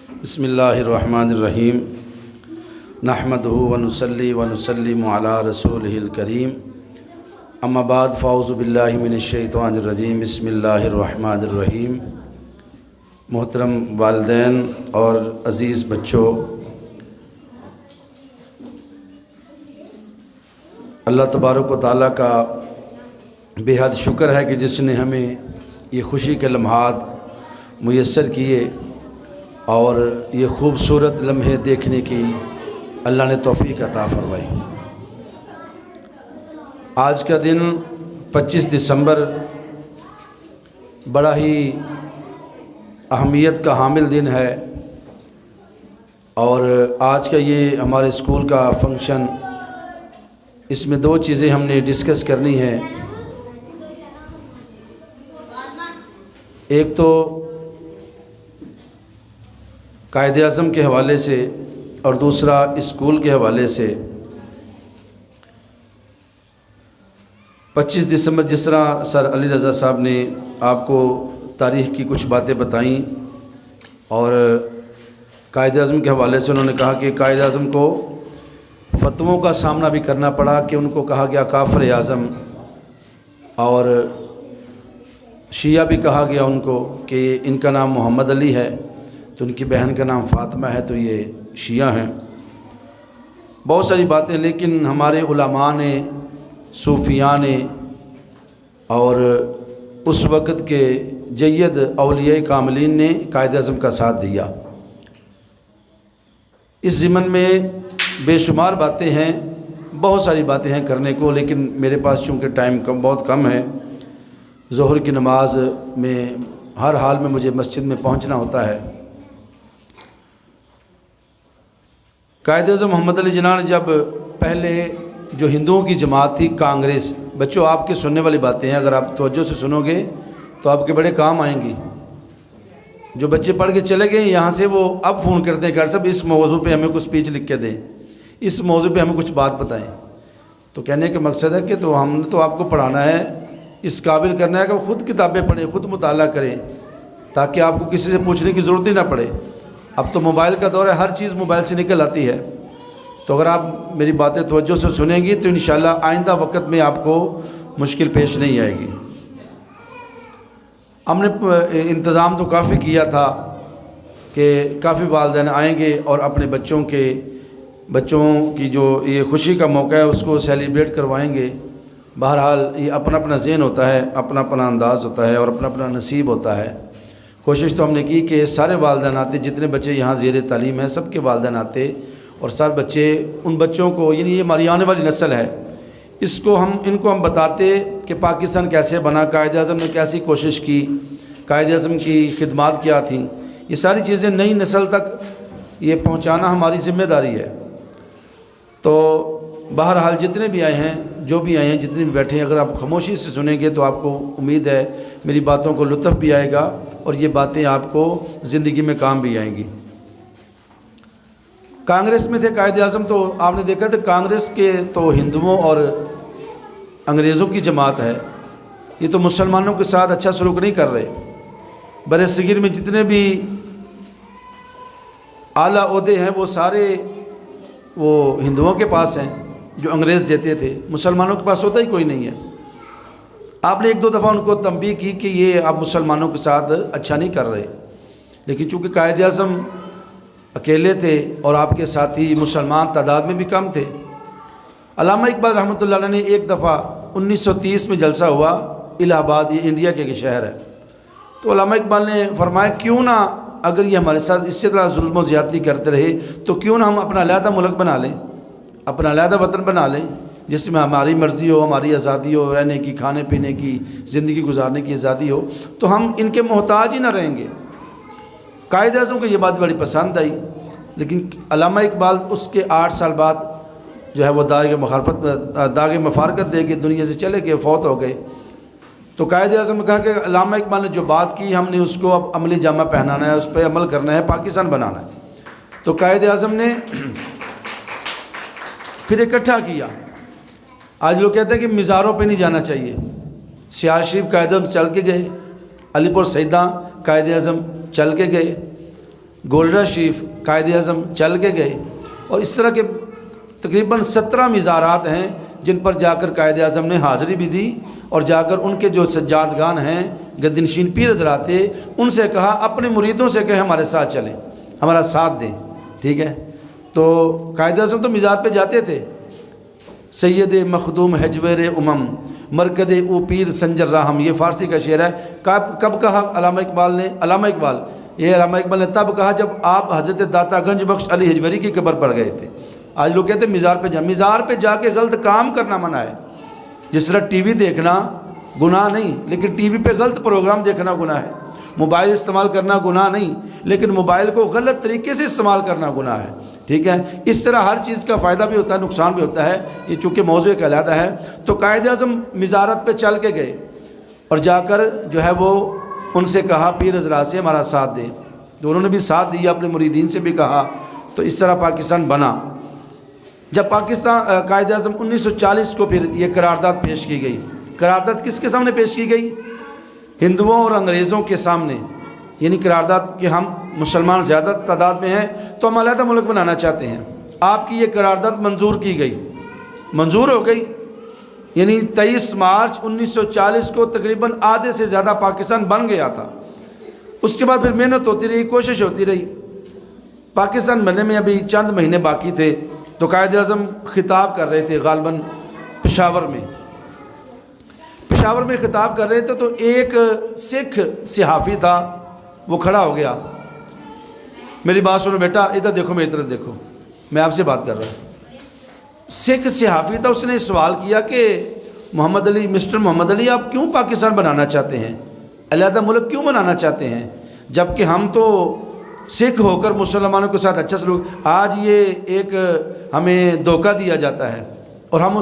بسم اللہ الرحمن الرحیم نحمدہ ونصلی ونسلم علی رسولہ الکریم اما بعد فاعوذ باللہ من الشیطان الرجیم بسم اللہ الرحمن الرحیم۔ محترم والدین اور عزیز بچوں، اللہ تبارک و تعالیٰ کا بے حد شکر ہے کہ جس نے ہمیں یہ خوشی کے لمحات میسر کیے اور یہ خوبصورت لمحے دیکھنے کی اللہ نے توفیق عطا فرمائی۔ آج کا دن 25 دسمبر بڑا ہی اہمیت کا حامل دن ہے، اور آج کا یہ ہمارے اسکول کا فنکشن، اس میں دو چیزیں ہم نے ڈسکس کرنی ہیں۔ ایک تو قائد اعظم کے حوالے سے اور دوسرا اسکول کے حوالے سے۔ 25 دسمبر جس طرح سر علی رضا صاحب نے آپ کو تاریخ کی کچھ باتیں بتائیں، اور قائد اعظم کے حوالے سے انہوں نے کہا کہ قائد اعظم کو فتووں کا سامنا بھی کرنا پڑا، کہ ان کو کہا گیا کافر اعظم، اور شیعہ بھی کہا گیا ان کو کہ ان کا نام محمد علی ہے تو ان کی بہن کا نام فاطمہ ہے تو یہ شیعہ ہیں۔ بہت ساری باتیں، لیکن ہمارے علماء نے، صوفیاء نے اور اس وقت کے جید اولیاء کاملین نے قائد اعظم کا ساتھ دیا۔ اس ضمن میں بے شمار باتیں ہیں، بہت ساری باتیں ہیں کرنے کو، لیکن میرے پاس چونکہ ٹائم بہت کم ہے، ظہر کی نماز میں ہر حال میں مجھے مسجد میں پہنچنا ہوتا ہے۔ قائد اعظم محمد علی جناح نے جب پہلے جو ہندوؤں کی جماعت تھی کانگریس، بچوں آپ کے سننے والی باتیں ہیں، اگر آپ توجہ سے سنو گے تو آپ کے بڑے کام آئیں گی۔ جو بچے پڑھ کے چلے گئے یہاں سے، وہ اب فون کرتے ہیں کہ صاحب اس موضوع پہ ہمیں کچھ اسپیچ لکھ کے دیں، اس موضوع پہ ہمیں کچھ بات بتائیں۔ تو کہنے کا مقصد ہے کہ تو ہم نے تو آپ کو پڑھانا ہے، اس قابل کرنا ہے کہ خود کتابیں پڑھیں، خود مطالعہ کریں، تاکہ آپ کو کسی سے پوچھنے کی ضرورت ہی نہ پڑے۔ اب تو موبائل کا دور ہے، ہر چیز موبائل سے نکل آتی ہے۔ تو اگر آپ میری باتیں توجہ سے سنیں گی تو انشاءاللہ آئندہ وقت میں آپ کو مشکل پیش نہیں آئے گی۔ ہم نے انتظام تو کافی کیا تھا کہ کافی والدین آئیں گے اور اپنے بچوں کی جو یہ خوشی کا موقع ہے اس کو سیلیبریٹ کروائیں گے۔ بہرحال یہ اپنا اپنا ذہن ہوتا ہے، اپنا اپنا انداز ہوتا ہے اور اپنا اپنا نصیب ہوتا ہے۔ کوشش تو ہم نے کی کہ سارے والدین آتے، جتنے بچے یہاں زیر تعلیم ہیں سب کے والدین آتے، اور سارے بچے ان بچوں کو، یعنی یہ ہماری آنے والی نسل ہے، ان کو ہم بتاتے کہ پاکستان کیسے بنا، قائد اعظم نے کیسی کوشش کی، قائد اعظم کی خدمات کیا تھیں، یہ ساری چیزیں نئی نسل تک یہ پہنچانا ہماری ذمہ داری ہے۔ تو بہرحال جتنے بھی آئے ہیں، جو بھی آئے ہیں، جتنے بھی بیٹھے ہیں، اگر آپ خاموشی سے سنیں گے تو آپ کو امید ہے میری باتوں کو لطف بھی آئے گا اور یہ باتیں آپ کو زندگی میں کام بھی آئیں گی۔ کانگریس میں تھے قائد اعظم، تو آپ نے دیکھا تھا کانگریس کے تو ہندوؤں اور انگریزوں کی جماعت ہے، یہ تو مسلمانوں کے ساتھ اچھا سلوک نہیں کر رہے۔ برِ صغیر میں جتنے بھی اعلیٰ عہدے ہیں وہ سارے وہ ہندوؤں کے پاس ہیں جو انگریز دیتے تھے، مسلمانوں کے پاس ہوتا ہی کوئی نہیں ہے۔ آپ نے ایک دو دفعہ ان کو تنبیہ کی کہ یہ آپ مسلمانوں کے ساتھ اچھا نہیں کر رہے، لیکن چونکہ قائد اعظم اکیلے تھے اور آپ کے ساتھی مسلمان تعداد میں بھی کم تھے۔ علامہ اقبال رحمۃ اللہ علیہ نے ایک دفعہ 1930 میں جلسہ ہوا الہ آباد، یہ انڈیا کے ایک شہر ہے، تو علامہ اقبال نے فرمایا کیوں نہ اگر یہ ہمارے ساتھ اسی طرح ظلم و زیادتی کرتے رہے تو کیوں نہ ہم اپنا علیحدہ ملک بنا لیں، اپنا علیحدہ وطن بنا لیں، جس میں ہماری مرضی ہو، ہماری آزادی ہو، رہنے کی، کھانے پینے کی، زندگی گزارنے کی آزادی ہو، تو ہم ان کے محتاج ہی نہ رہیں گے۔ قائد اعظم کو یہ بات بڑی پسند آئی، لیکن علامہ اقبال اس کے 8 سال بعد جو ہے وہ داغ مفارقت دے کے دنیا سے چلے گئے، فوت ہو گئے۔ تو قائد اعظم نے کہا کہ علامہ اقبال نے جو بات کی ہم نے اس کو اب عملی جامہ پہنانا ہے، اس پہ عمل کرنا ہے، پاکستان بنانا ہے۔ تو قائد اعظم نے پھر اکٹھا کیا۔ آج لوگ کہتے ہیں کہ مزاروں پہ نہیں جانا چاہیے، سیاز شریف قائد اعظم چل کے گئے، علی پور سیداں قائد اعظم چل کے گئے، گولڈا شریف قائد اعظم چل کے گئے، اور اس طرح کے تقریباً 17 مزارات ہیں جن پر جا کر قائد اعظم نے حاضری بھی دی، اور جا کر ان کے جو سجادگان ہیں گدنشین پیر حضرات تھے ان سے کہا اپنے مریدوں سے کہ ہمارے ساتھ چلیں، ہمارا ساتھ دیں، ٹھیک ہے۔ تو قائد اعظم تو مزار پہ جاتے تھے، سید مخدوم حجویر امم مرکد او پیر سنجر راہم، یہ فارسی کا شعر ہے۔ کب کہا علامہ اقبال نے؟ علامہ اقبال نے تب کہا جب آپ حضرت داتا گنج بخش علی حجویری کی قبر پر گئے تھے۔ آج لوگ کہتے ہیں مزار پہ جا کے غلط کام کرنا منع ہے۔ جس طرح ٹی وی دیکھنا گناہ نہیں، لیکن ٹی وی پہ غلط پروگرام دیکھنا گناہ ہے۔ موبائل استعمال کرنا گناہ نہیں، لیکن موبائل کو غلط طریقے سے استعمال کرنا گناہ ہے، ٹھیک ہے۔ اس طرح ہر چیز کا فائدہ بھی ہوتا ہے، نقصان بھی ہوتا ہے، یہ چونکہ موضوع کہلاتا ہے۔ تو قائد اعظم مزارت پہ چل کے گئے اور جا کر جو ہے وہ ان سے کہا پیر حضرات سے ہمارا ساتھ دیں، تو انہوں نے بھی ساتھ دیا، اپنے مریدین سے بھی کہا، تو اس طرح پاکستان بنا۔ جب پاکستان قائد اعظم 1940 کو پھر یہ قرارداد پیش کی گئی۔ قرارداد کس کے سامنے پیش کی گئی؟ ہندوؤں اور انگریزوں کے سامنے، یعنی قرارداد کہ ہم مسلمان زیادہ تعداد میں ہیں تو ہم علیحدہ ملک بنانا چاہتے ہیں۔ آپ کی یہ قرارداد منظور کی گئی، منظور ہو گئی، یعنی 23 مارچ 1940 کو تقریباً آدھے سے زیادہ پاکستان بن گیا تھا۔ اس کے بعد پھر محنت ہوتی رہی، کوشش ہوتی رہی، پاکستان بننے میں ابھی چند مہینے باقی تھے۔ تو قائد اعظم خطاب کر رہے تھے غالباً پشاور میں خطاب کر رہے تھے، تو ایک سکھ صحافی تھا، وہ کھڑا ہو گیا، میری بات سنو بیٹا، ادھر دیکھو، میری طرف دیکھو، میں آپ سے بات کر رہا ہوں۔ سکھ صحافی تھا، اس نے سوال کیا کہ مسٹر محمد علی آپ کیوں پاکستان بنانا چاہتے ہیں، علیحدہ ملک کیوں بنانا چاہتے ہیں، جبکہ ہم تو سکھ ہو کر مسلمانوں کے ساتھ اچھا سلوک، آج یہ ایک ہمیں دھوکہ دیا جاتا ہے اور ہم